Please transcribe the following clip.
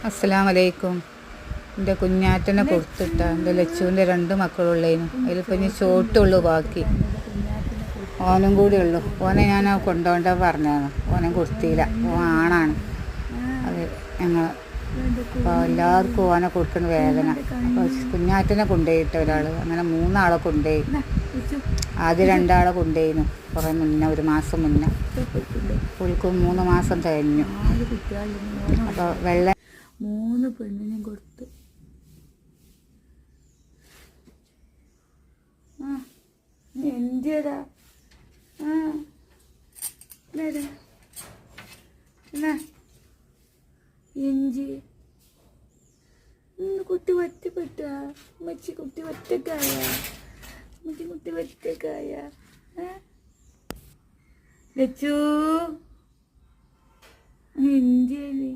അസ്സലാമലൈക്കും. എൻ്റെ കുഞ്ഞാറ്റനെ കൊടുത്തിട്ട എൻ്റെ ലച്ചുവിൻ്റെ 2 മക്കളുള്ളതിനും അതിലിപ്പോൾ ഇനി ചോട്ടുള്ളൂ ബാക്കി. ഓനും കൂടി ഉള്ളു. ഓനെ ഞാൻ കൊണ്ടുപോകേണ്ട പറഞ്ഞതാണ്. ഓനെ കൊടുത്തില്ല. ഓൻ ആണാണ്. അത് ഞങ്ങൾ അപ്പോൾ എല്ലാവർക്കും ഓനെ കൊടുക്കുന്ന വേദന. അപ്പോൾ കുഞ്ഞാറ്റനെ കൊണ്ടുപോയിട്ട് ഒരാൾ അങ്ങനെ 3 ആളെ കൊണ്ടുപോയി. ആദ്യം 2 ആളെ കൊണ്ടുപോയിരുന്നു കുറേ മുന്നേ, 1 മാസം മുന്നേ. പുൽക്കും 3 മാസം കഴിഞ്ഞു. അപ്പോൾ 3 പെണ്ണിനും കൊടുത്തു. എന്തിയടാ എഞ്ചി കുട്ടി ഒറ്റപ്പെട്ട ഉമ്മച്ചി, കുട്ടി ഒറ്റക്കായ ഉമ്മച്ചി, കുട്ടി ഒറ്റക്കായ ലച്ചു എന്തിയല്ലേ